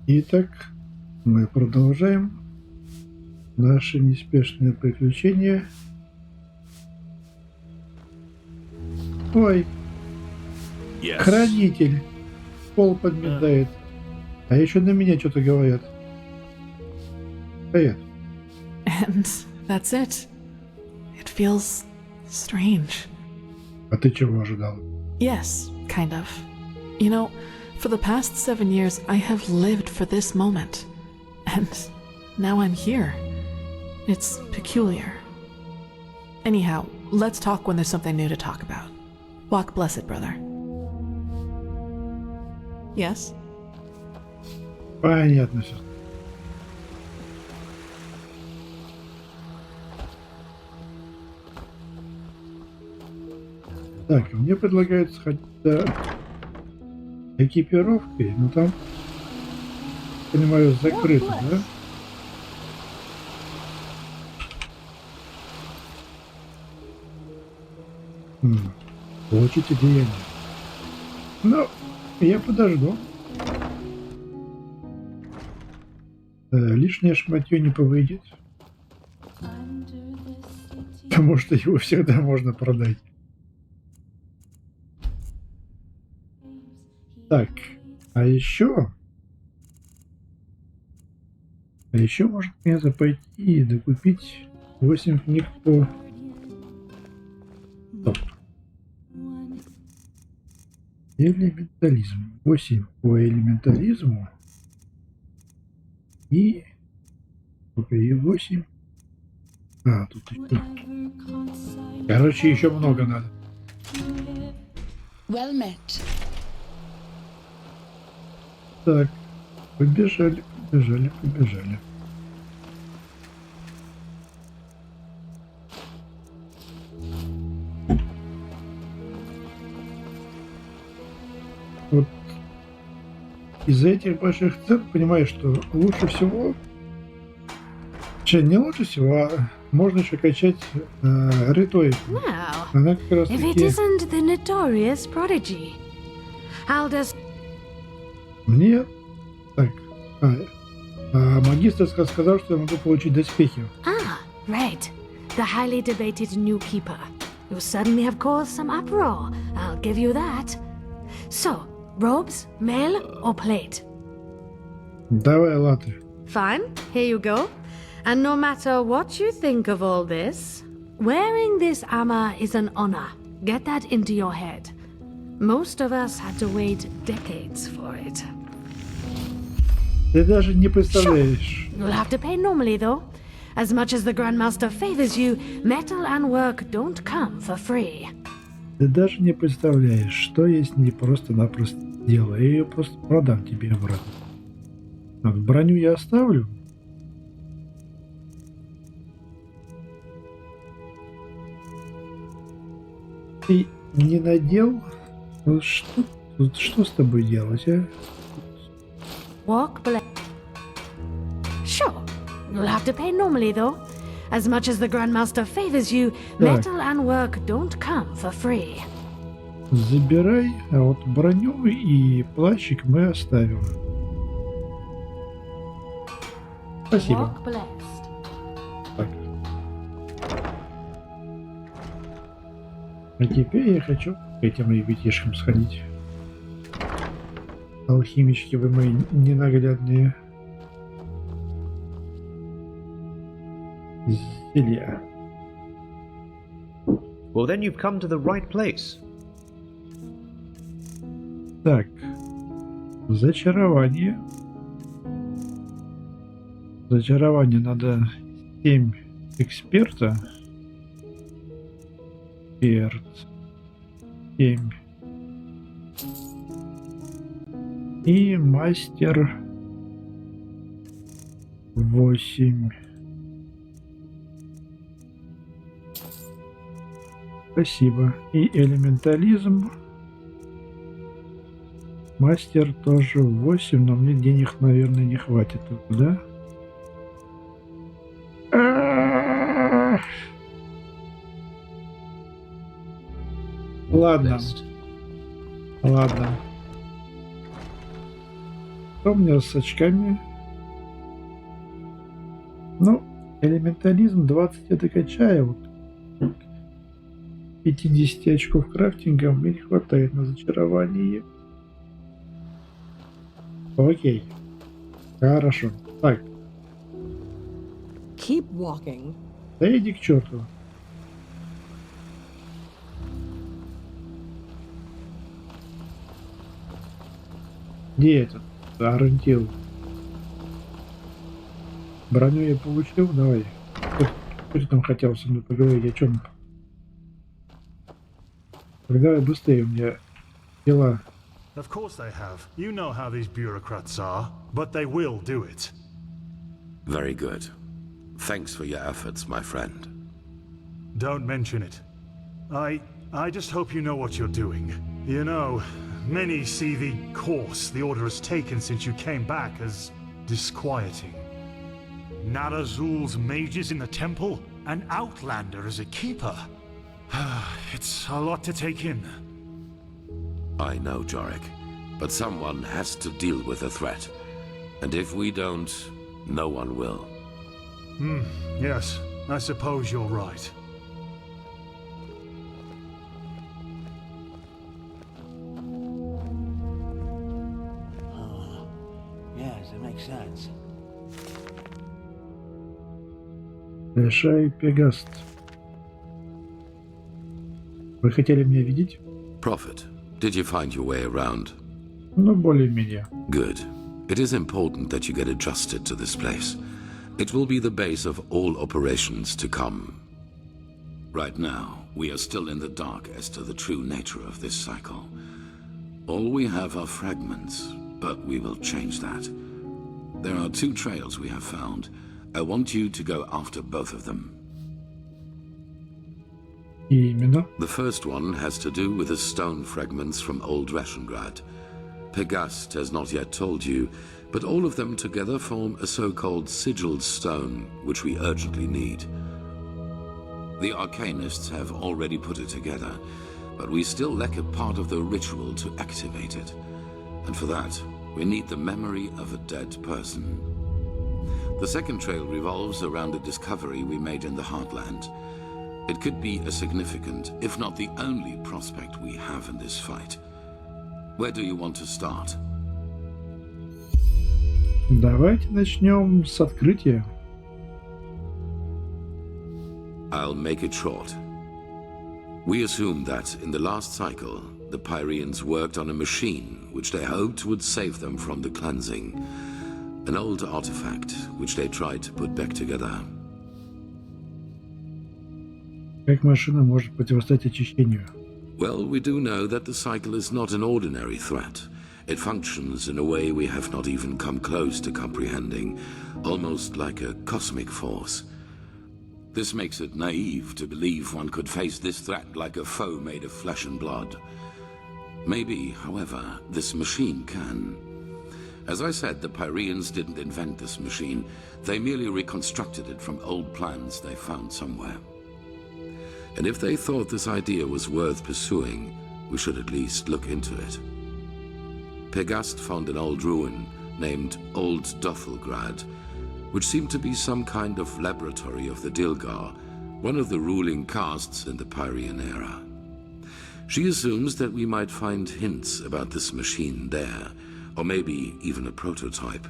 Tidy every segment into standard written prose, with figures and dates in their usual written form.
Итак, мы продолжаем наше неспешное приключение. Ой, хранитель пол подметает, а еще на меня что-то говорят. Стоят. And that's it. It feels strange. А ты чего ожидал? Yes, kind of. You know, for the past 7 years, I have lived for this moment. And now I'm here. It's peculiar. Anyhow, let's talk when there's something new to talk about. Walk blessed, brother. Yes? Понятно все. Так, мне предлагают сходить за экипировкой, но там, понимаю, закрыто, да? Получите деяние. Ну, я подожду. Лишнее шматье не повыйдет. Потому что его всегда можно продать. Так, а еще может мне пойти и докупить 8 книг по... Стоп. Элементализм. 8 по элементализму. И 8. А, тут еще. Короче, еще много надо. Well met. Так, побежали. Вот из-за этих больших цен понимаешь, что лучше всего, не лучше всего, а можно еще качать риторику. Now, Она как раз if it таки isn't the notorious prodigy, how does... мне так. Магистр сказал, что я могу получить доспехи. Ah, right. The highly debated new keeper. You certainly have caused some uproar. I'll give you that. So, robes, mail or plate? Давай, латы. Fine, here you go. And no matter what you think of all this, wearing this armor is an honor. Get that into your head. Most of us had to wait decades for it. Ты даже не представляешь. You'll have to pay normally, though. As much as the Grandmaster favors you, metal and work don't come for free. Ты даже не представляешь, что я с ней просто-напросто делаю. Я ее просто продам тебе обратно. Так, броню я оставлю. Ты не надел? Вот что с тобой делать, а? Walk black. Sure. You'll have to pay normally, though. As much as the Grandmaster favors you, metal and work don't come for free. Забирай, а вот броню и плащик мы оставим. Спасибо. Walk blessed. Так. А теперь я хочу к этим ребятишкам сходить. Алхимички вы мои ненаглядные. Зелья. Well, then you've come to the right place. Так. Зачарование. Зачарование надо 7 эксперта. Эксперт. 7. И мастер 8. Спасибо. И элементализм. Мастер тоже 8, но мне денег, наверное, не хватит, да? Ладно. Ладно. Что у меня с очками? Ну, элементализм 20 я докачаю. Вот 50 очков крафтинга мне не хватает на зачарование. Окей. Хорошо. Так, Keep walking. да иди к черту. Где этот? Ориентир. Броню я получил, давай. Кто ты там хотел со мной поговорить, о чем? Давай быстрее, у меня дела. Of course they have. You know how these bureaucrats are, but they will do it. Very good. Thanks for your efforts, my friend. Don't mention it. I just hope you know what you're doing. You know, many see the course the Order has taken since you came back as disquieting. Narazul's mages in the temple, an outlander as a keeper. It's a lot to take in. I know, Jorik, but someone has to deal with the threat. And if we don't, no one will. Yes, I suppose you're right. Yes, it makes sense. Решай, Пегаст. Вы хотели меня видеть? Prophet, did you find your way around? Ну, более-менее. Good. It is important that you get adjusted to this place. It will be the base of all operations to come. Right now, we are still in the dark as to the true nature of this cycle. All we have are fragments, but we will change that. There are 2 trails we have found. I want you to go after both of them. И именно. The first one has to do with the stone fragments from old Rashengrad. Pegast has not yet told you, but all of them together form a so-called sigilled stone, which we urgently need. The Arcanists have already put it together, but we still lack a part of the ritual to activate it. And for that, we need the memory of a dead person. The second trail revolves around a discovery we made in the Heartland. It could be a significant, if not the only prospect we have in this fight. Where do you want to start? Давайте начнем с открытия. I'll make it short. We assume that in the last cycle, the Pyreans worked on a machine which they hoped would save them from the cleansing. An old artifact which they tried to put back together. Как машина может противостоять очищению? Well, we do know that the cycle is not an ordinary threat. It functions in a way we have not even come close to comprehending, almost like a cosmic force. This makes it naive to believe one could face this threat like a foe made of flesh and blood. Maybe, however, this machine can. As I said, the Pyreans didn't invent this machine. They merely reconstructed it from old plans they found somewhere. And if they thought this idea was worth pursuing, we should at least look into it. Pegast found an old ruin named Old Dothelgrad, which seemed to be some kind of laboratory of the Dilgar, one of the ruling castes in the Pyrean era. She assumes that we might find hints about this machine there, or maybe even a prototype.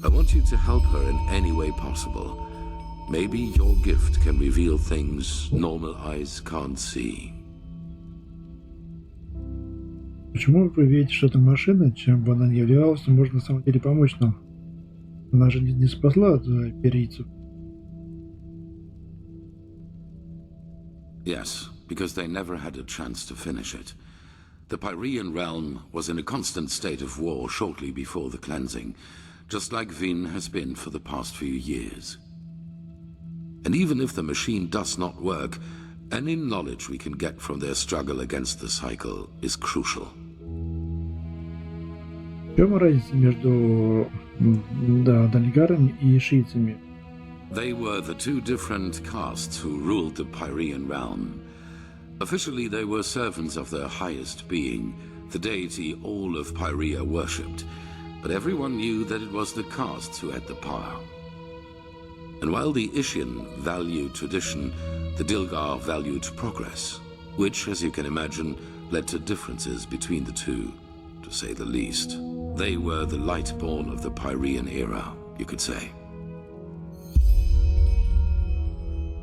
I want you to help her in any way possible. Maybe your gift can reveal things normal eyes can't see. Почему вы верите, что это машина, чем бы она ни являлась, может на самом деле помочь нам? Она же не спасла от перийцев. Yes, because they never had a chance to finish it. The Pyrean realm was in a constant state of war shortly before the cleansing, just like Vin has been for the past few years. And even if the machine does not work, any knowledge we can get from their struggle against the cycle is crucial. В чем разница между Дальгарами и шийцами? They were the 2 different castes who ruled the Pyrean realm. Officially, they were servants of their highest being, the deity all of Pyrea worshipped. but everyone knew that it was the castes who had the power. And while the Ishian valued tradition, the Dilgar valued progress, which, as you can imagine, led to differences between the two, to say the least. They were the Lightborn of the Pyrean era, you could say.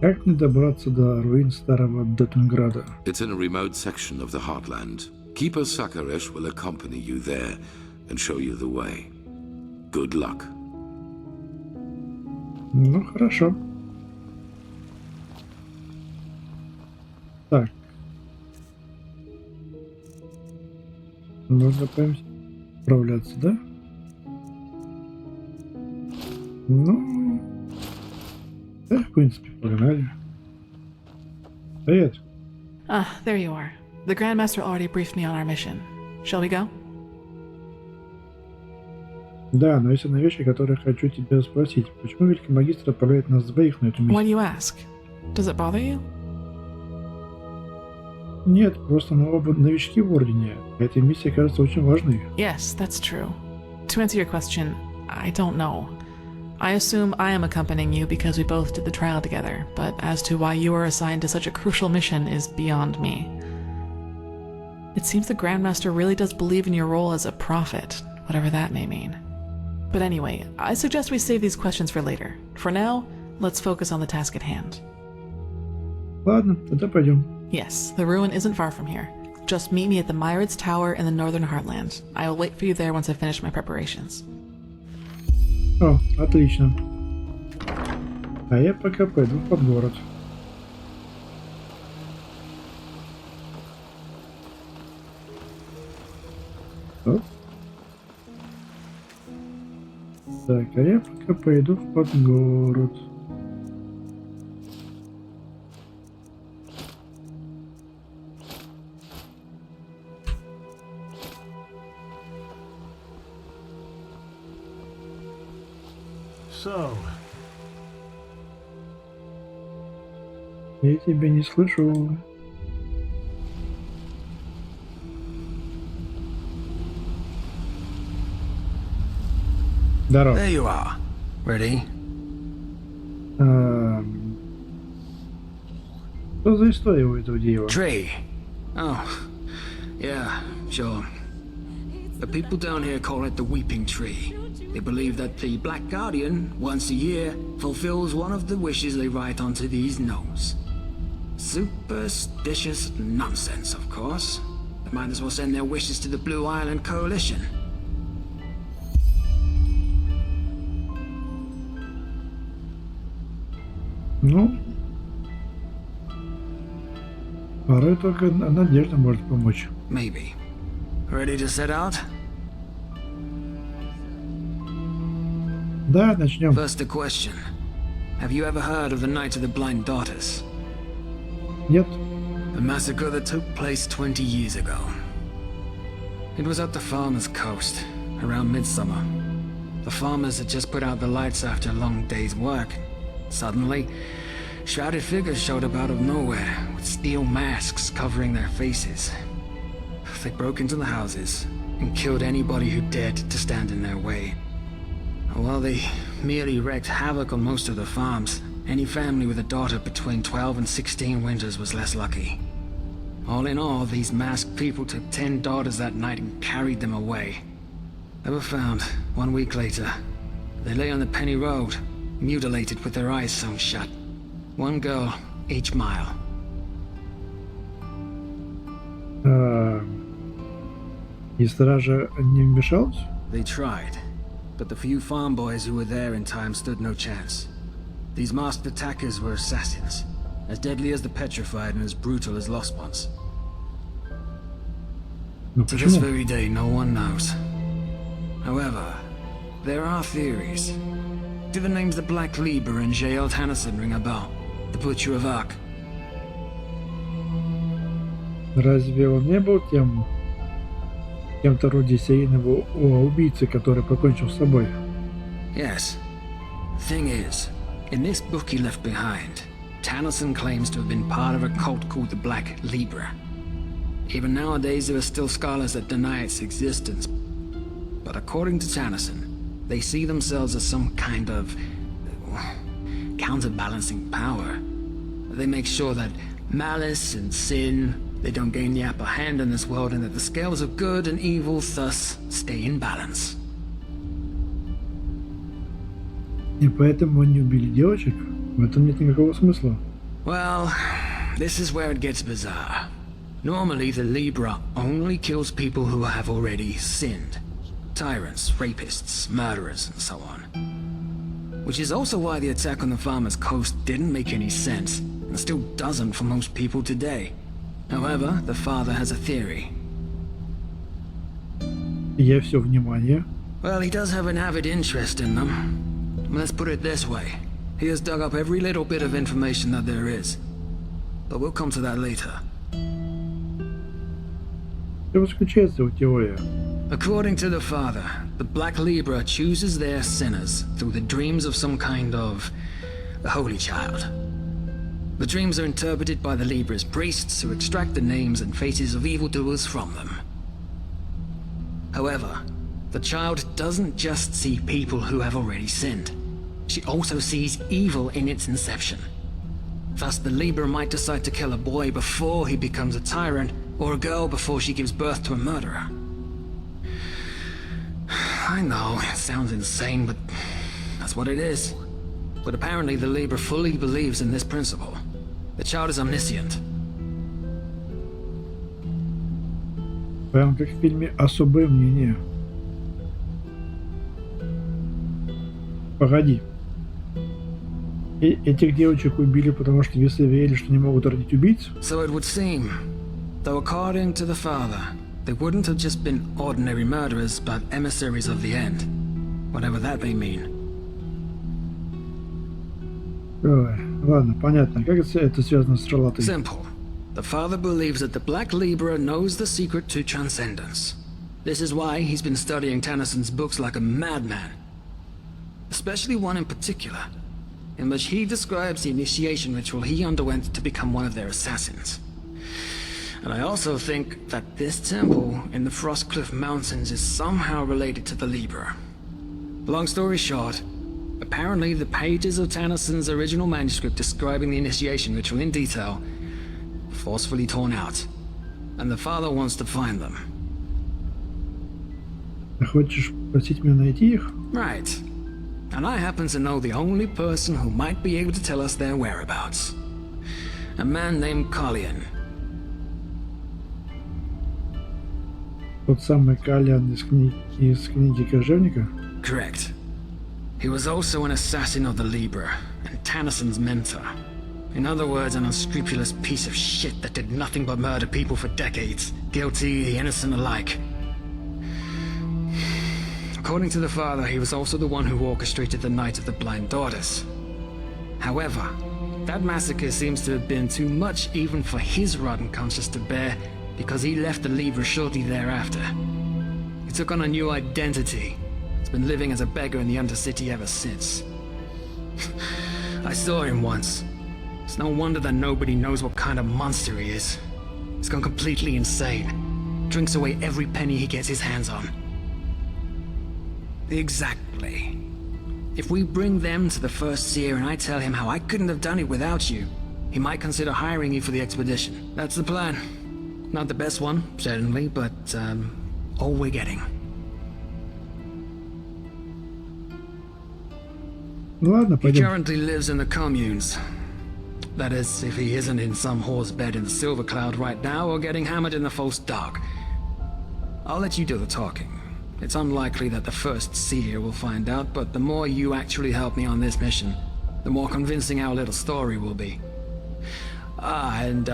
Как мне добраться до руин старого Детунграда? It's in a remote section of the heartland. Keeper Sakaresh will accompany you there and show you the way. Good luck. Ну, хорошо. Так. Нужно прям справляться, да? Ну... Да, в принципе, погнали. Привет. Ah, there you are. The Grandmaster already briefed me on our mission. Shall we go? Да, но есть одна вещь, о которой хочу тебя спросить. Почему Великий Магистр отправляет нас двоих на эту Why do миссию? you ask? Does it bother you? Нет, просто мы оба новички в Ордене. Эта миссия кажется очень важной. Yes, that's true. To answer your question, I don't know. I assume I am accompanying you because we both did the trial together, but as to why you are assigned to such a crucial mission is beyond me. It seems the Grandmaster really does believe in your role as a prophet, whatever that may mean. But anyway, I suggest we save these questions for later. For now, let's focus on the task at hand. Ладно, тогда пойдем. Yes, the ruin isn't far from here. Just meet me at the Myrids Tower in the northern heartland. I will wait for you there once I finish my preparations. О, отлично. А я пока пойду под город. Оп. Так, а я пока пойду в подгород. So, Я тебя не слышу. Здорово. There you are. Ready? Что за история у этого дерева? Tree. Oh, yeah, sure. The people down here call it the Weeping Tree. They believe that the Black Guardian, once a year, fulfills one of the wishes they write onto these notes. Superstitious nonsense, of course. They might as well send their wishes to the Blue Island Coalition. Ну, порой только надежда может помочь. Maybe. Ready to set out? Да, начнем. First a question. Have you ever heard of the Night of the Blind Daughters? Нет? A massacre that took place 20 years ago. It was at the farmer's coast, around midsummer. The farmers had just put out the lights after a long day's work. Suddenly, shrouded figures showed up out of nowhere, with steel masks covering their faces. They broke into the houses and killed anybody who dared to stand in their way. While they merely wreaked havoc on most of the farms, any family with a daughter between 12 and 16 winters was less lucky. All in all, these masked people took 10 daughters that night and carried them away. They were found 1 week later. They lay on the Penny Road, mutilated with their eyes sewn shut. 1 girl each mile. И стража не вмешалась? They tried, but the few farm boys who were there in time stood no chance. These masked attackers were assassins, as deadly as the petrified and as brutal as lost ones. Ну To this почему? very day, no one knows. However, there are theories. Do the names the Black Lieber and J.L. Tannerson ring a bell? The Butcher of Ark. Разве он не был кем-то вроде серийного убийцы, который покончил с собой? Yes. Thing is, in this book he left behind, Tannerson claims to have been part of a cult called the Black Lieber. Even nowadays there are still scholars that deny its existence. but according to Tannerson, they see themselves as some kind of counterbalancing power. They make sure that malice and sin, they don't gain the upper hand in this world, and that the scales of good and evil thus stay in balance. И поэтому они убили девочек? В этом нет никакого смысла. Well, this is where it gets bizarre. Normally, the Libra only kills people who have already sinned. Tyrants, rapists, murderers, and so on. Which is also why the attack on the farmer's coast didn't make any sense, and still doesn't for most people today. However, the father has a theory. Я все внимание. Well, he does have an avid interest in them. Let's put it this way. He has dug up every little bit of information that there is. But we'll come to that later. Что заключается его теория? According to the father, the Black Libra chooses their sinners through the dreams of some kind of holy child. The dreams are interpreted by the Libra's priests who extract the names and faces of evildoers from them. However, the child doesn't just see people who have already sinned. She also sees evil in its inception. Thus, the Libra might decide to kill a boy before he becomes a tyrant, or a girl before she gives birth to a murderer. I know, it sounds insane, but that's what it is. But apparently the Libra fully believes in this principle. The child is omniscient. Прям как в фильме «Особое мнение». Погоди. И этих девочек убили, потому что весы верили, что не могут родить убийц? So it would seem. Though according to the father, they wouldn't have just been ordinary murderers, but emissaries of the end. Whatever that may mean. Ой, ладно, понятно. Как это связано с Ралатой? Simple. The father believes that the Black Libra knows the secret to transcendence. This is why he's been studying Tannisson's books like a madman. Especially one in particular, in which he describes the initiation ritual he underwent to become one of their assassins. And I also think that this temple in the Frostcliff Mountains is somehow related to the Libra. Long story short, apparently the pages of Tannisson's original manuscript describing the initiation ritual in detail were forcefully torn out, and the father wants to find them. Ты хочешь просить меня найти их? Right. And I happen to know the only person who might be able to tell us their whereabouts. A man named Kalian. Тот самый Калиан из книги Кожевника? Correct. He was also an assassin of the Libra, and Tannisson's mentor. In other words, an unscrupulous piece of shit that did nothing but murder people for decades, guilty, the innocent alike. According to the father, he was also the one who orchestrated the Night of the Blind Daughters. However, that massacre seems to have been too much even for his rotten conscience to bear, because he left the Libra shortly thereafter. He took on a new identity. He's been living as a beggar in the Undercity ever since. I saw him once. It's no wonder that nobody knows what kind of monster he is. He's gone completely insane. Drinks away every penny he gets his hands on. Exactly. If we bring them to the First Seer and I tell him how I couldn't have done it without you, he might consider hiring you for the expedition. That's the plan. Not the best one, certainly, but, all we're getting. Ну ладно, He пойдем. currently lives in the communes. That is, if he isn't in some whore's bed in the Silver Cloud right now or getting hammered in the False Dark. I'll let you do the talking. It's unlikely that the First Seer will find out, but the more you actually help me on this mission, the more convincing our little story will be. And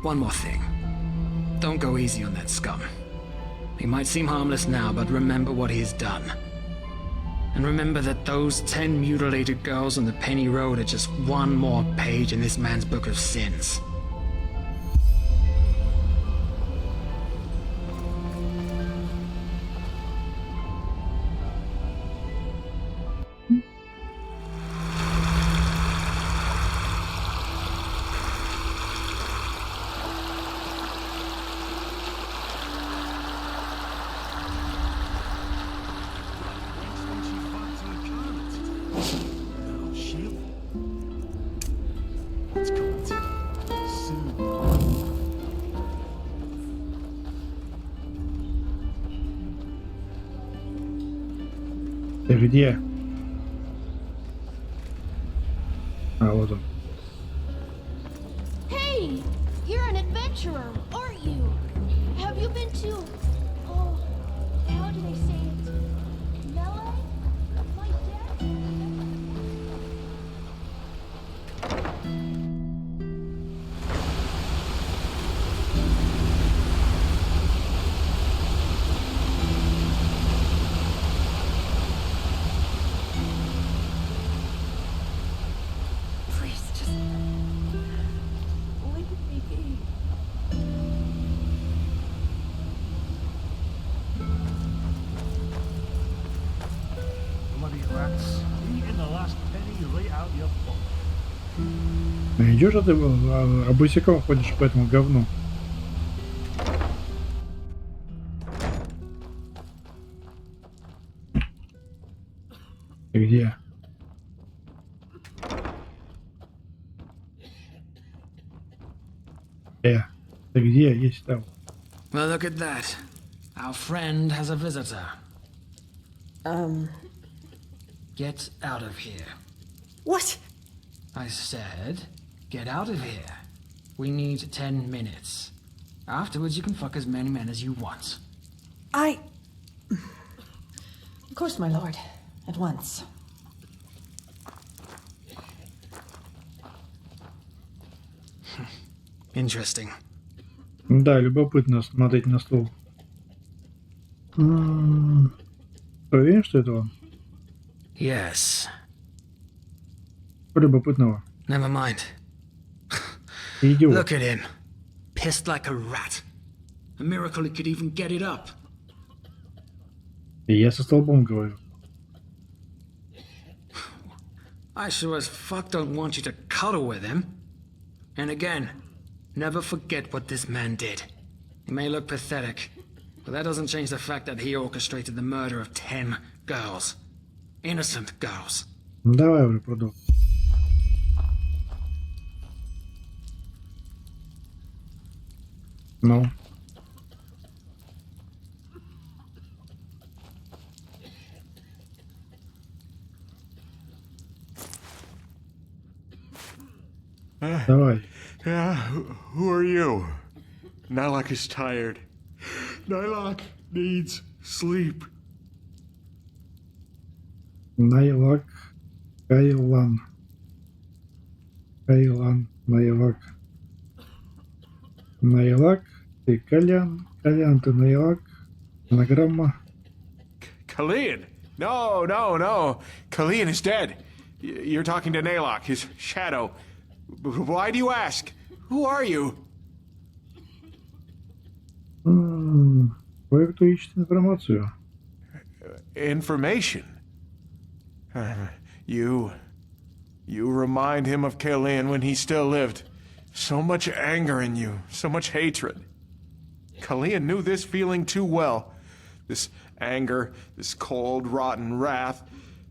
one more thing. Don't go easy on that scum. He might seem harmless now, but remember what he's done. And remember that those 10 mutilated girls on the Penny Road are just one more page in this man's book of sins. Ты где? А, вот он. Hey, you're an adventurer, aren't you? Have you been to... Oh, how do they say it? Mela? My dad? Please, just... leave me be. Bloody rats. Eating the last penny right out your pocket. Идешь, а ты босиком ходишь по этому говну. Ты где? Ты где? Есть там. Well, look at that. Our friend has a visitor. Get out of here. What? I said, get out of here. We need 10 minutes. Afterwards, you can fuck as many men as you want. Of course, my lord. At once. Interesting. Да, любопытно смотреть на стол. Ты уверен, что это он? Yes. Любопытного. Never mind. Идиот. Look at him. Pissed like a rat. A miracle he could even get it up. И я со столбом говорю. I sure as fuck don't want you to cuddle with him. And again, never forget what this man did. He may look pathetic, but that doesn't change the fact that he orchestrated the murder of 10 girls. Innocent girls. Давай уже продолжим. Ну. Давай. Yeah, who are you? Nylock is tired. Nylock needs sleep. Найлак. Кайлан. Кайлан. Найлак. Найлак. Ты Колян. Колян, ты Найлак. Анаграмма. Kalian? No. Kalian is dead. You're talking to Nylock, his shadow. Why do you ask? Who are you? Кое-кто ищет информацию. Information? You remind him of Kalian when he still lived. So much anger in you, so much hatred. Kalian knew this feeling too well. This anger, this cold, rotten wrath.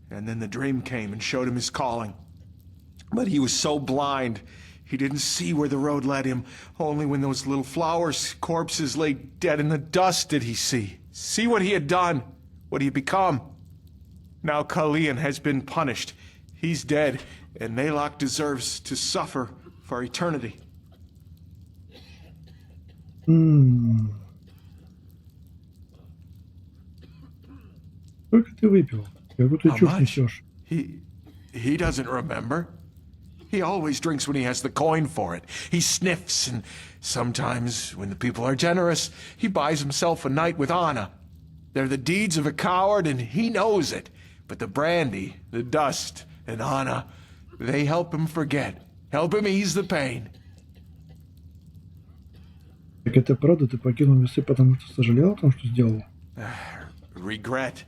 And then the dream came and showed him his calling. But he was so blind, he didn't see where the road led him. Only when those little flowers' corpses lay dead in the dust did he see what he had done, what he had become. Now Kalian has been punished. He's dead, and Nylock deserves to suffer for eternity. Сколько ты выпил? Какую ты How чушь much? несешь? He doesn't remember. He always drinks when he has the coin for it. He sniffs, and sometimes, when the people are generous, he buys himself a night with Anna. They're the deeds of a coward, and he knows it. But the brandy, the dust, and Anna, they help him forget. Help him ease the pain. Так это правда, ты покинул весы, потому что сожалел о том, что сделал? Regret?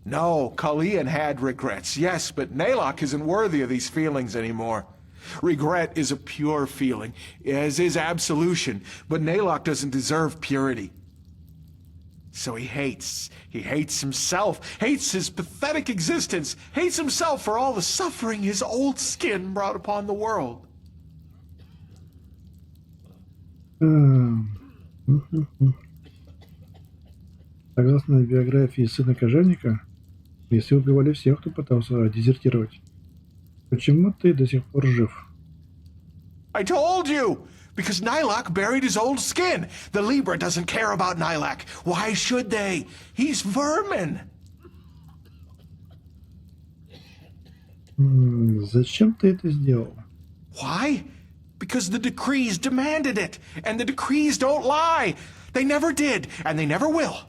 No, Kalian had regrets, yes, but Nylock isn't worthy of these feelings anymore. Regret is a pure feeling, as is absolution, but Nylock doesn't deserve purity. So he hates himself, hates his pathetic existence, hates himself for all the suffering his old skin brought upon the world. Согласно биографии сына кожевника, Если убивали всех, кто пытался дезертировать, почему ты до сих пор жив? I told you! Because Nylak buried his old skin. The Libra doesn't care about Nylak. Why should they? He's vermin. Зачем ты это сделал? Why? Because the decrees demanded it. And the decrees don't lie. They never did, and they never will.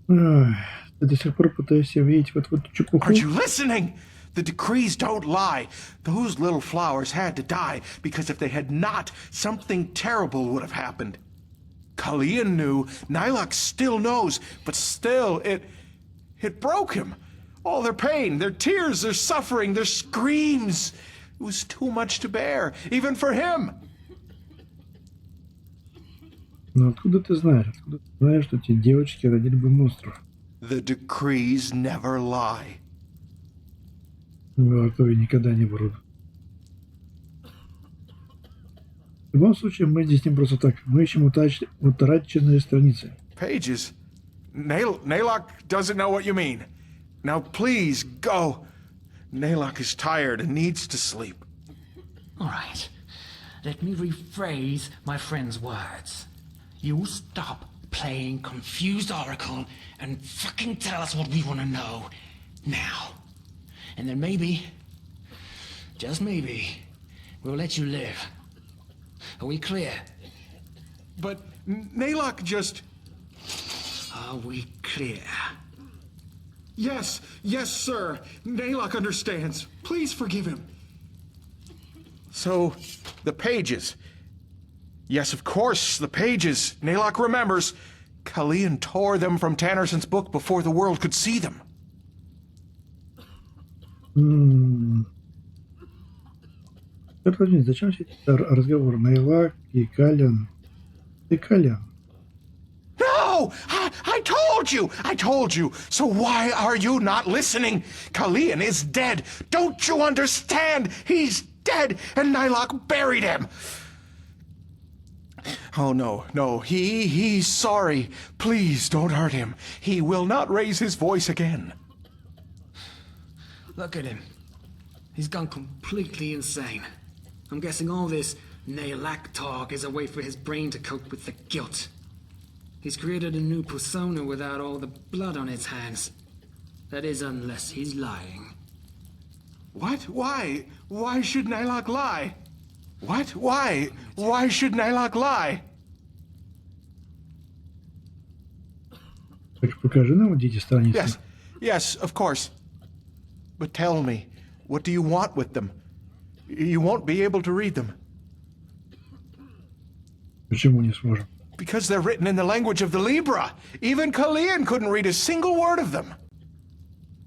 Ты до сих пор пытаешься верить в эту чепуху? Aren't you listening? The decrees don't lie. Those little flowers had to die, because if they had not, something terrible would have happened. Kalian knew, Nylak still knows, but still, it broke him. All their pain, their tears, their suffering, their screams. It was too much to bear, even for him. Но откуда ты знаешь? Откуда ты знаешь, что эти девочки родили бы монстров? The decrees never lie. Готовы никогда не врут. В любом случае, мы здесь не просто так. Мы ищем утраченные страницы. Pages? Nalok doesn't know what you mean. Now please, go. Nalok is tired and needs to sleep. All right. Let me rephrase my friend's words. You stop playing confused oracle and fucking tell us what we want to know now. And then maybe, just maybe, we'll let you live. Are we clear? But Nalok just... Are we clear? Yes, sir. Nalok understands. Please forgive him. So, the pages. Yes, of course, the pages. Nalok remembers. Kalian tore them from Tannerson's book before the world could see them. Зачем все эти разговоры? Найлак и Калиан. Ты Калиан. No! I told you! So why are you not listening? Kalian is dead! Don't you understand? He's dead, and Nylok buried him! Oh, no, he's sorry. Please don't hurt him. He will not raise his voice again. Look at him. He's gone completely insane. I'm guessing all this Nalak talk is a way for his brain to cope with the guilt. He's created a new persona without all the blood on his hands. That is, unless he's lying. What? Why? Why should Nylok lie? What? Why? Why should Nylok lie? Так покажи нам вот эти страницы. Yes, of course. But tell me, what do you want with them? You won't be able to read them. Почему не сможем? Because they're written in the language of the Libra. Even Kalian couldn't read a single word of them.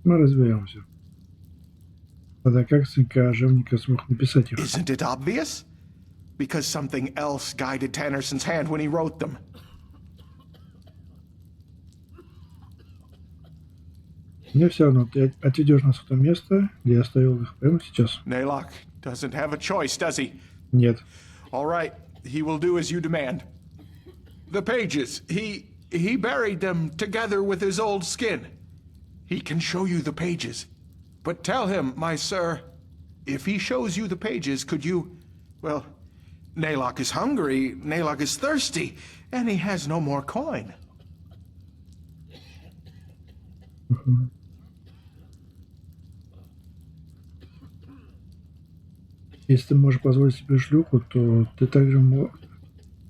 Мы разберемся. Тогда как сын кожевника смог написать их? Isn't it obvious? Because something else guided Tannerson's hand when he wrote them. Мне все равно, ты отведешь нас в то место, где я оставил их прямо сейчас. Nalok doesn't have a choice, does he? Нет. All right, he will do as you demand. The pages, he buried them together with his old skin. He can show you the pages. But tell him, my sir, if he shows you the pages, could you... Well, Nalok is hungry, Nalok is thirsty, and he has no more coin. Если ты можешь позволить себе шлюху, то ты также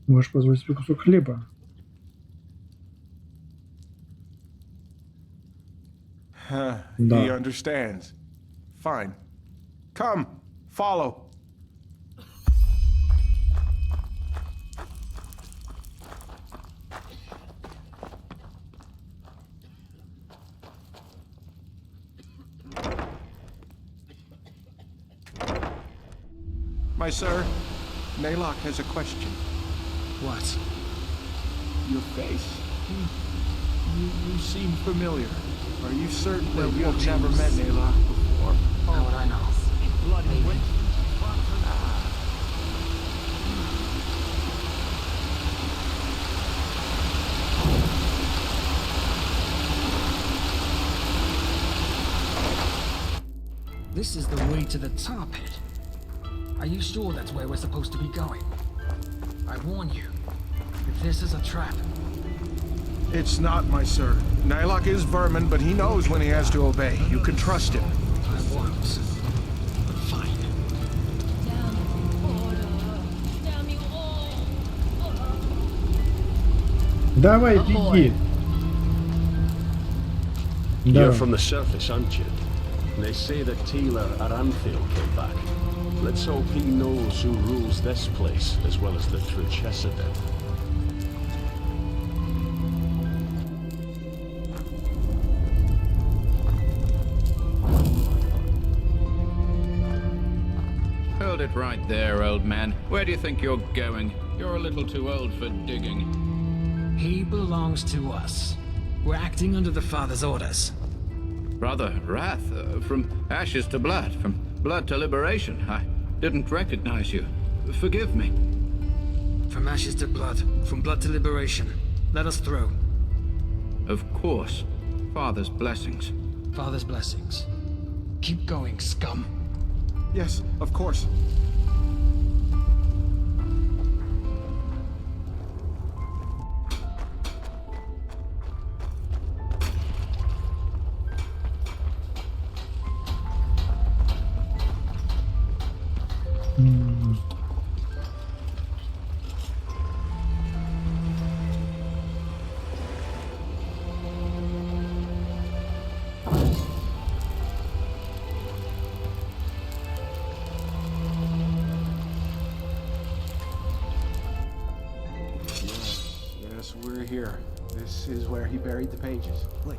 можешь позволить себе кусок хлеба. He understands. Fine. Come, follow. My sir, Nalok has a question. What? Your face. You seem familiar. Are you certain that you have never met Nalok before? How would I know? This is the way to the tar pit. Are you sure that's where we're supposed to be going? I warn you, if this is a trap... It's not, my sir. Nylock is vermin, but he knows when he has to obey. You can trust him. I won't. But fine. Давай, беги. You're from the surface, aren't you? They say that Taylor Aranthil came back. Let's hope he knows who rules this place, as well as the true Chesapeake. Hold it right there, old man. Where do you think you're going? You're a little too old for digging. He belongs to us. We're acting under the Father's orders. Brother Wrath, from ashes to blood, from blood to liberation. I didn't recognize you. Forgive me. From ashes to blood, from blood to liberation. Let us through. Of course. Father's blessings. Father's blessings. Keep going, scum. Yes, of course. Yes, we're here. This is where he buried the pages. Wait.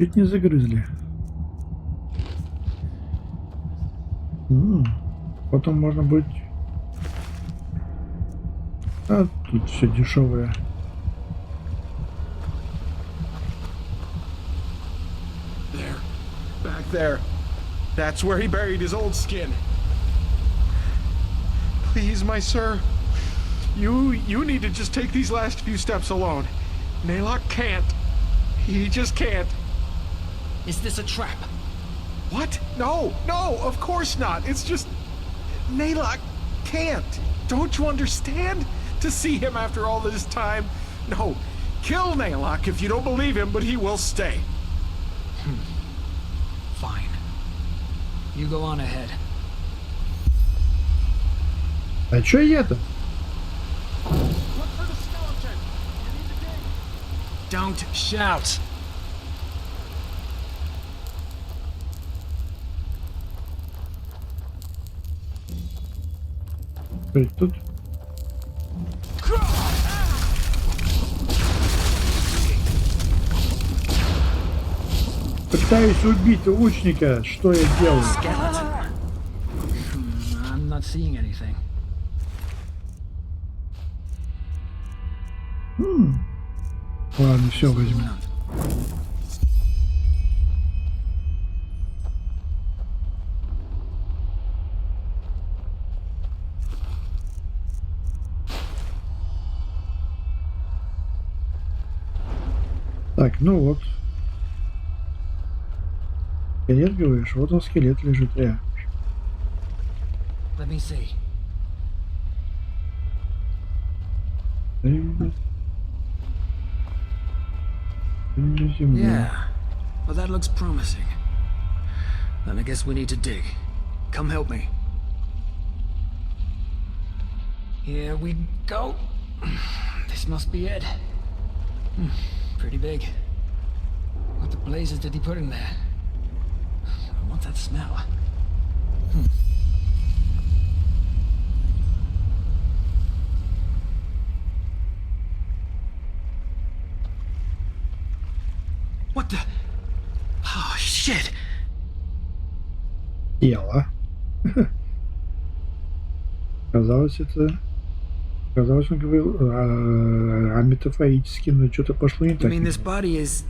Чуть не загрызли. Потом можно будет... А тут все дешевое. There. Back there. That's where he buried his old skin. Please, my sir. You need to just take these last few steps alone. Naylock can't. He just can't. Is this a trap? What? No, of course not. It's just... Naylock can't. Don't you understand? To see him after all this time? No, kill Naylock if you don't believe him, but he will stay. Fine. You go on ahead. А чё я-то? Look for the skeleton. You need to dig. Don't shout. Тут? Пытаюсь убить лучника. Что я делаю? I'm not seeing anything. Ладно, все возьму. Так, ну вот. Скелет, говоришь? Вот он, скелет лежит. Let me see. Земля. Yeah. Well, that looks promising. Then I guess we need to dig. come help me. Here we go. This must be it. Pretty big. What the blazes did he put in there? I want that smell. What the? Oh, shit! Тело. Казалось, он говорил метафорически, но что-то пошло не I так. mean, this body is...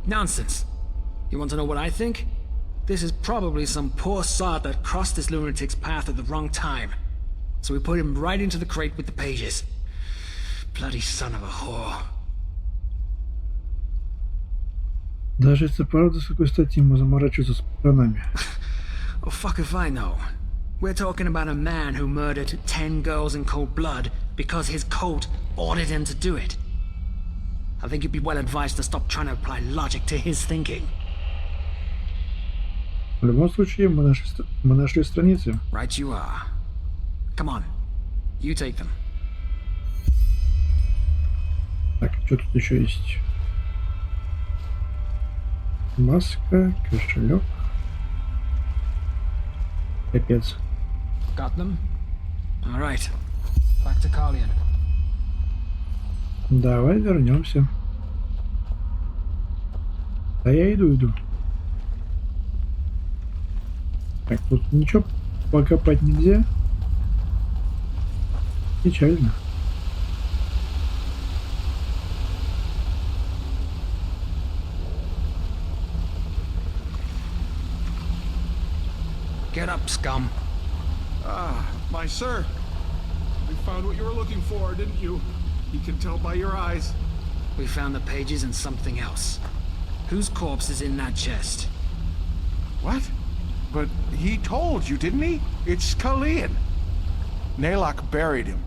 nonsense. You want to know what I think? This is probably some poor sod that crossed this lunatic's path at the wrong time. So we put him right into the crate with the pages. Bloody son of a whore. Даже если правда, с какой стати ему заморачиваться с пацанами. Oh, fuck if I know. We're talking about a man who murdered 10 girls in cold blood because his cult ordered him to do it. I think you'd be well advised to stop trying to apply logic to his thinking. В любом случае, мы нашли страницы. Right you are. Come on. You take them. Так, что тут еще есть? Маска, кошелек. Капец. Got them? All right. Back to Kalian. Давай вернемся. Да я иду. Так, тут ничего покопать нельзя. Печально. Get up, scum. Ah, my sir. You found what you were looking for, didn't you? You can tell by your eyes. We found the pages and something else. Whose corpse is in that chest? What? But he told you, didn't he? It's Kalian. Nalok buried him.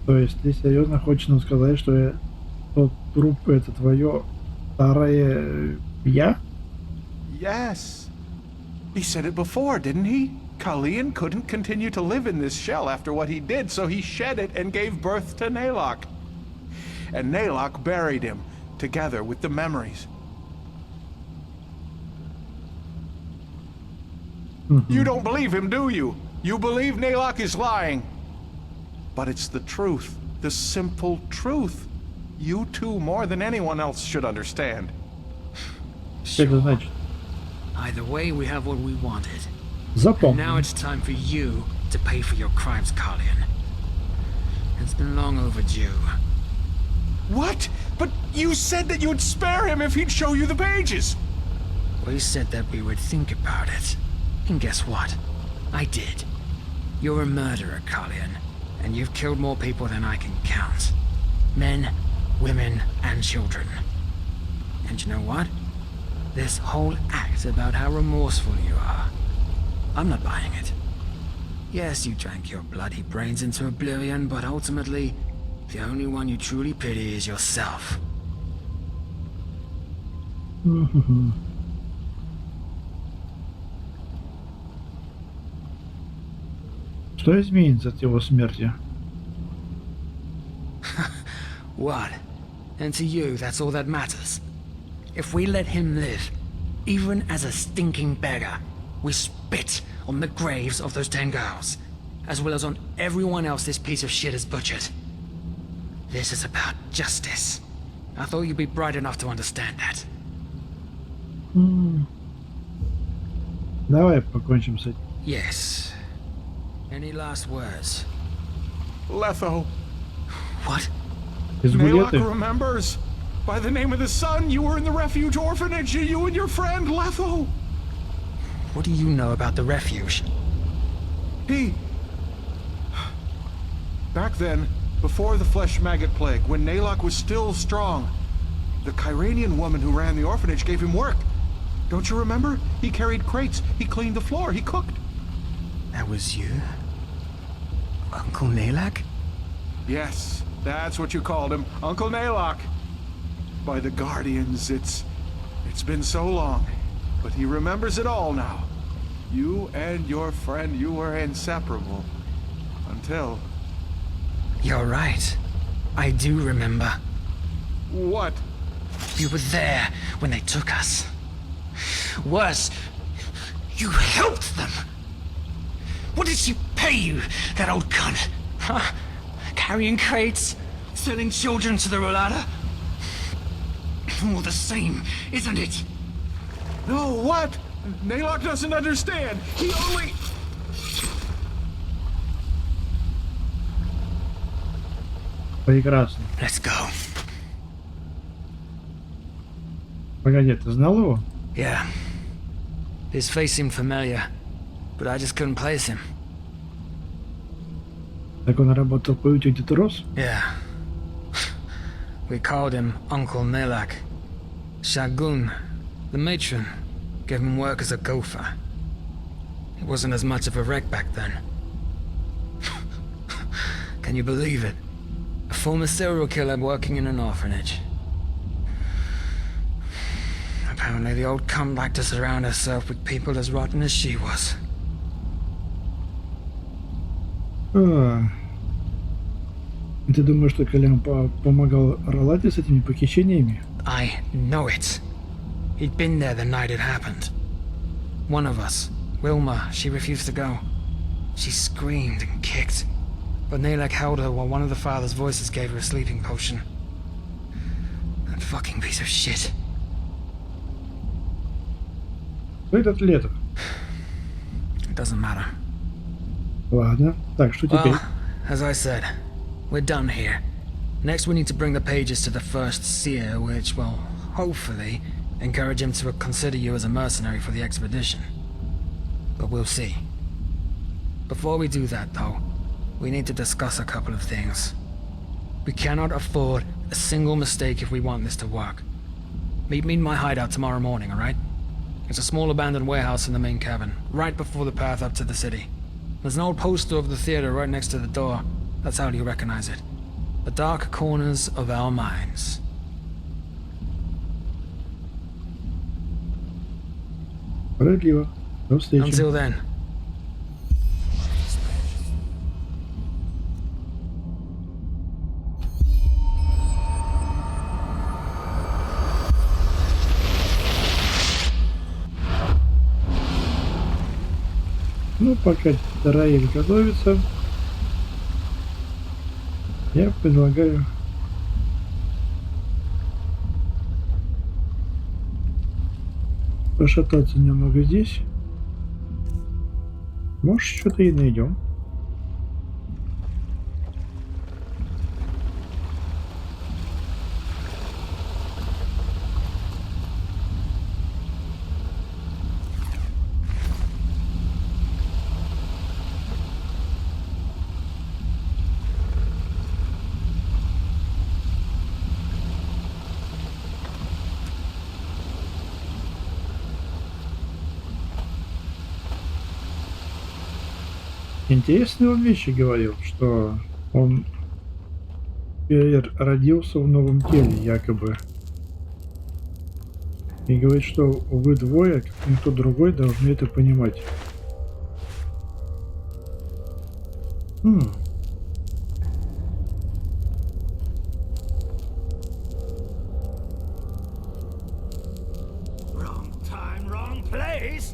То есть ты серьезно хочешь нам сказать, что тот труп это твое старое я? Yes. He said it before, didn't he? Kalian couldn't continue to live in this shell after what he did, so he shed it and gave birth to Nalok. And Nalok buried him, together with the memories. You don't believe him, do you? You believe Nalok is lying. But it's the truth, the simple truth. You two, more than anyone else, should understand. Что это значит? Either way, we have what we wanted. Запомни. Now it's time for you to pay for your crimes, Kalian. It's been long overdue. What? But you said that you would spare him if he'd show you the pages! We said that we would think about it. And guess what? I did. You're a murderer, Kalian. And you've killed more people than I can count. Men, women, and children. And you know what? This whole act about how remorseful you are. I'm not buying it. Yes, you drank your bloody brains into oblivion, but ultimately, the only one you truly pity is yourself. Что изменится от его смерти? What? And to you, that's all that matters. If we let him live, even as a stinking beggar, we spit on the graves of those 10 girls, as well as on everyone else this piece of shit has butchered. This is about justice. I thought you'd be bright enough to understand that. Давай покончим с этим. Yes. Any last words? Letho. What? Nalok remembers. By the name of the sun, you were in the refuge orphanage, you and your friend, Letho. What do you know about the refuge? Back then, before the flesh maggot plague, when Nalok was still strong, the Kyranian woman who ran the orphanage gave him work. Don't you remember? He carried crates, he cleaned the floor, he cooked. That was you? Uncle Nalok? Yes, that's what you called him, Uncle Nalok. By the Guardians, it's been so long. but he remembers it all now. You and your friend, you were inseparable. Until... You're right. I do remember. What? You were there when they took us. Worse, you helped them. What did she pay you, that old cunt? Huh? Carrying crates? Selling children to the Ralаты? All the same, isn't it? No, what? Naylock doesn't understand. He only... Прекрасно. Let's go. Погоди, ты знал его? Yeah. His face seemed familiar, but I just couldn't place him. Так он работал в приюте, где ты рос? Yeah. We called him Uncle Naylock. Shagun, the matron, gave him work as a gopher. He wasn't as much of a wreck back then. Can you believe it? A former serial killer working in an orphanage. Apparently the old cunt liked to surround herself with people as rotten as she was. И ты думаешь, что Калиан помогал Ралате с этими похищениями? I know it. He'd been there the night it happened. One of us, Wilma, she refused to go. She screamed and kicked, but Naylock held her while one of the father's voices gave her a sleeping potion. That fucking piece of shit. Этот лето. It doesn't matter. Ладно. Так, что теперь? Well, as I said, we're done here. Next we need to bring the pages to the first seer, which will, hopefully, encourage him to consider you as a mercenary for the expedition. But we'll see. Before we do that, though, we need to discuss a couple of things. We cannot afford a single mistake if we want this to work. Meet me in my hideout tomorrow morning, alright? It's a small abandoned warehouse in the main cabin, right before the path up to the city. There's an old poster of the theater right next to the door. That's how you recognize it. The dark corners of our minds. Справедливо. До встречи. Until then. Ну, пока Раэль готовится, я предлагаю пошататься немного здесь. Может, что-то и найдем. Интересные он вещи говорил, что он родился в новом теле, якобы. И говорит, что вы двое, как никто другой, должны это понимать. Wrong time, wrong place.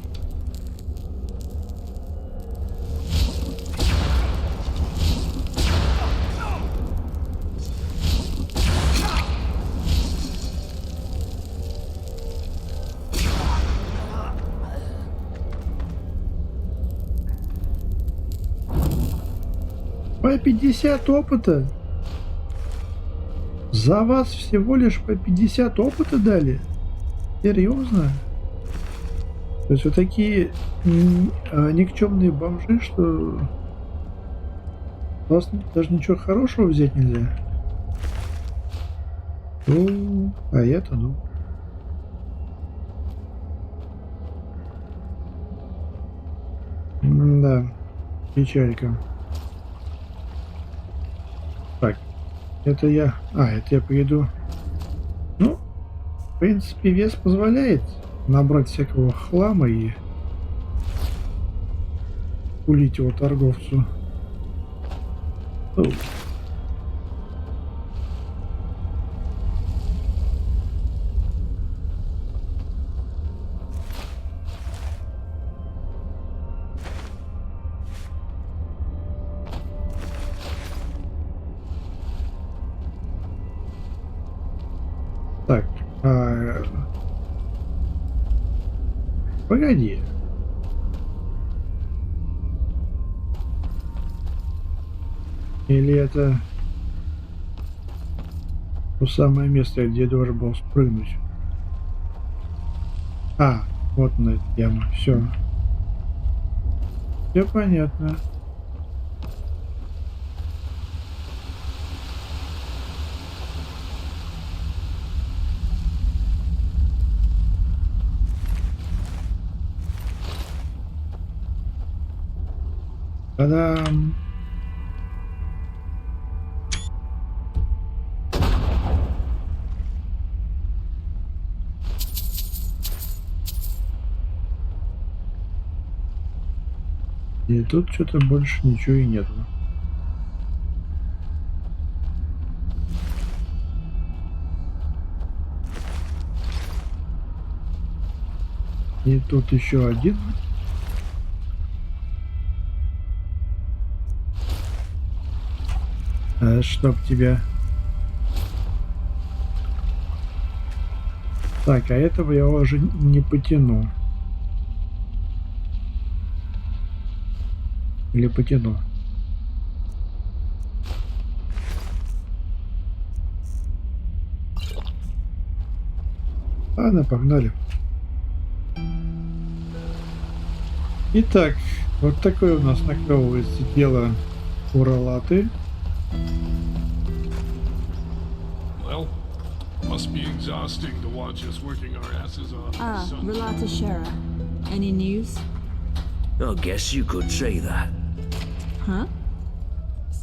По 50 опыта? За вас всего лишь по 50 опыта дали? Серьезно? То есть вы такие никчемные бомжи, что у вас даже ничего хорошего взять нельзя? Ну, а я-то ну. Да, печалька. Так, это я... это я поеду... Ну, в принципе, вес позволяет. набрать всякого хлама и кулить его торговцу. Так, погоди. Или это то самое место, где я должен был спрыгнуть? Вот на эту яму. Все. Все понятно. Та-дам! И тут что-то больше ничего и нету. И тут еще один. Чтоб тебя. Так, а этого я уже не потяну. Или потяну. Ладно, погнали. Итак, вот такое у нас наклевывается дело у Ралаты. Well, must be exhausting to watch us working our asses off. Ralata Shara. Any news? I guess you could say that. Huh?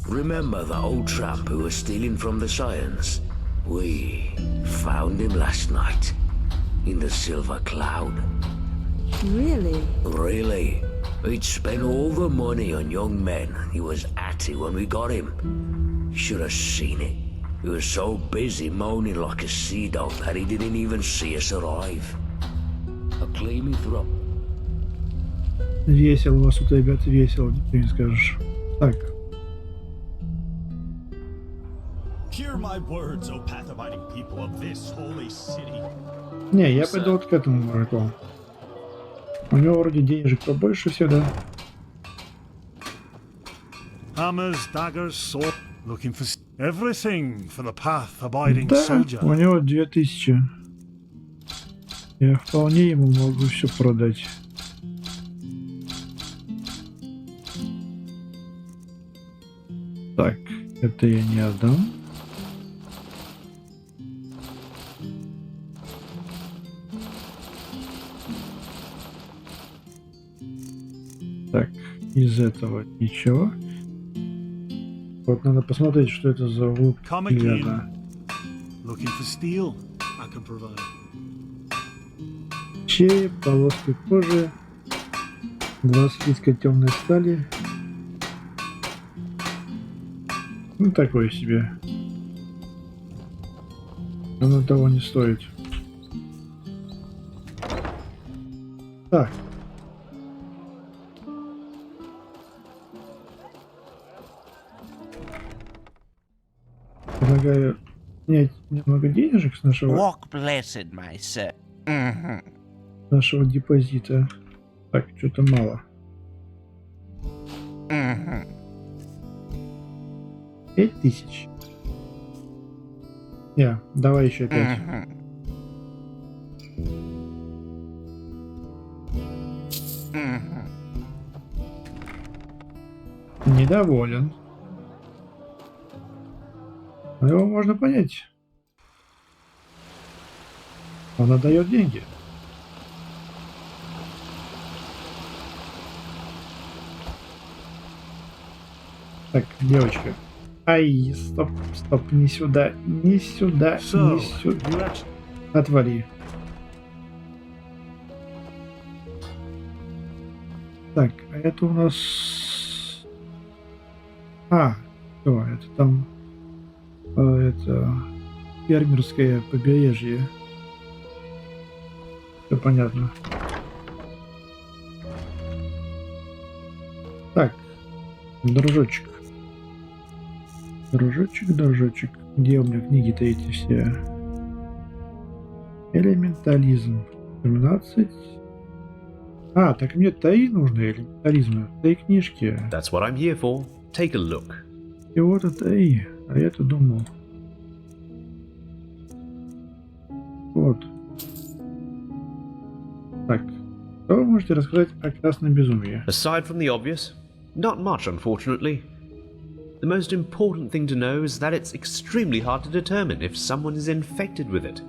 Remember the old tramp who was stealing from the Scions? We found him last night in the Silver Cloud. Really? Really? He'd spent all the money on young men. He was atty when we got him. You should have seen it. He was so busy moaning like a sea dog that he didn't even see us arrive. A claim throat. Весело у вас тут, ребята, весело, ничего не скажешь. Так. Hear my words, O path-abiding people of this holy city. Не, я пойду вот к этому мужику. У него вроде денежек побольше всегда. Hammers, daggers, sword, looking for everything for the path-abiding Да, soldier. у него 2000. Я вполне ему могу все продать. Так, это я не отдам. Так, из этого ничего. Вот надо посмотреть, что это за лук. Череп, полоски кожи, 2 слитка темной стали. Ну, такое себе. Оно того не стоит. Так. Предлагаю снять немного денежек с нашего... нашего депозита. Так, что-то мало. 5000. Давай еще 5. Недоволен. Но его можно понять. Он отдает деньги. Так, девочка. Ай, стоп, не сюда, не сюда, не сюда. Отвали. Так, а это у нас... А, что, это там... это... фермерское побережье. Все понятно. Так, дружочек. Дружочек. Где у меня книги-то эти все? Элементализм. 17. А, так мне ТАИ нужны, элементализмы. ТАИ книжки. That's what I'm here for. Take a look. И вот это ТАИ. А я-то думал. Вот. Так. Что вы можете рассказать о красном безумии? Aside from the obvious, not much, unfortunately. The most important thing to know is that it's extremely hard to determine if someone is infected with it.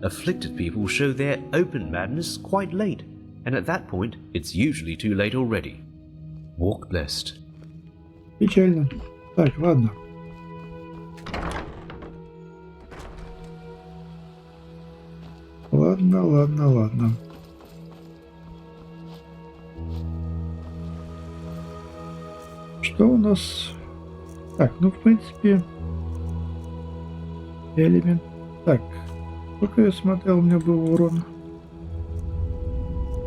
Afflicted people show their open madness quite late, and at that point, it's usually too late already. Walk blessed. Печально. Так, ладно. Ладно. Что у нас? Так, ну в принципе... Элемент... Так, сколько я смотрел, у меня был урон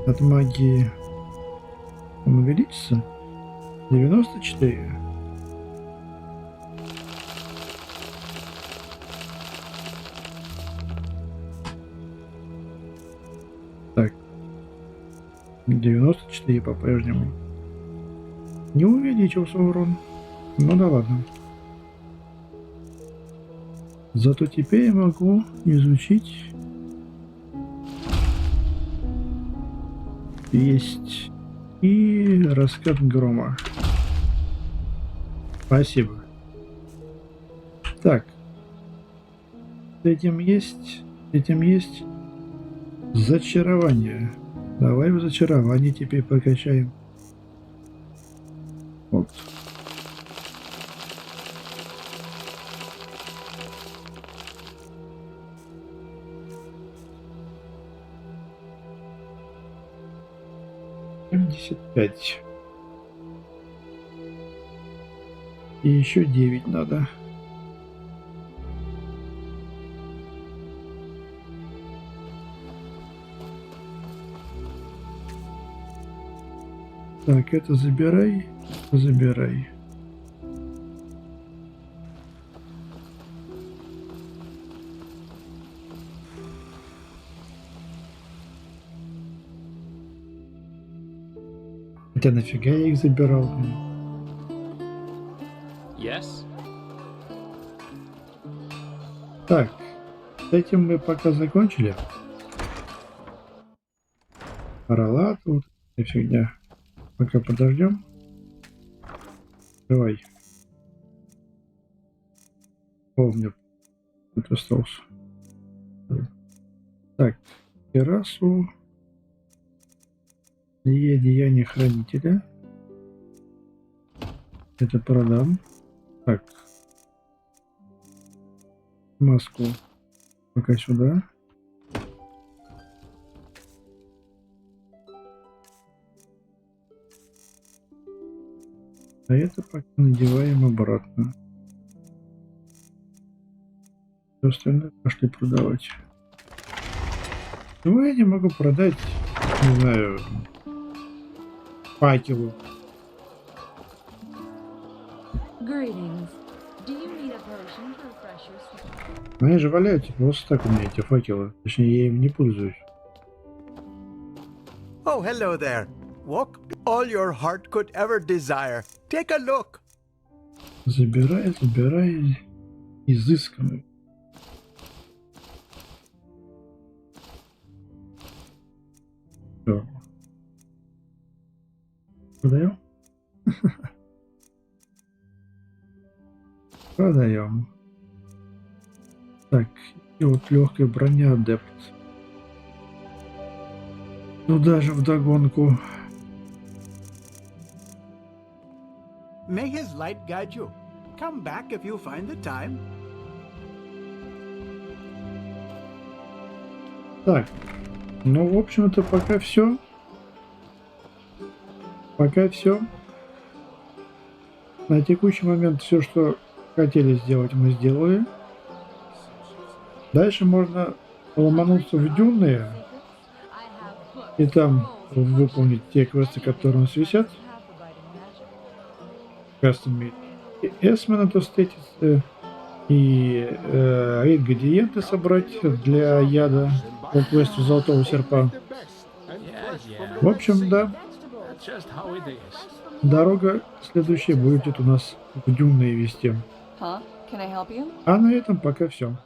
от магии. Он увеличится? 94. Так. 94 по-прежнему. Не увеличился урон. Ну да ладно. Зато теперь я могу изучить. Есть. И раскат грома. Спасибо. Так. С этим есть. Зачарование. Давай в зачарование теперь прокачаем. Вот. $75. И еще 9 надо. Так, это забирай. Хотя нафига я их забирал? Yes? Так, с этим мы пока закончили. Ралаты, вот эта фигня. Пока подождем. Давай. О, у меня тут остался. Так, террасу. Деяние хранителя. Это продам. Так. Маску пока сюда. А это пока надеваем обратно. Все остальное пошли продавать. Ну, я не могу продать, не знаю, факелу. Они же валяются просто так у меня, эти факелы. Точнее, я им не пользуюсь. Oh, hello there. Walk all your heart could ever desire. Take a look. Забирай. Изысканно. Все. Продаем? Продаем. Так, и вот легкая броня адепт. Ну даже вдогонку. May his light guide you. Come back if you find the time. Так, ну в общем-то пока все. Пока все. На текущий момент все, что хотели сделать, мы сделали. Дальше можно ломануться в дюны и там выполнить те квесты, которые у нас висят. Квестами эсмена встретиться и ингредиенты собрать для яда по квесту Золотого Серпа. В общем, да. Дорога следующая будет у нас в дюны вести. А на этом пока все.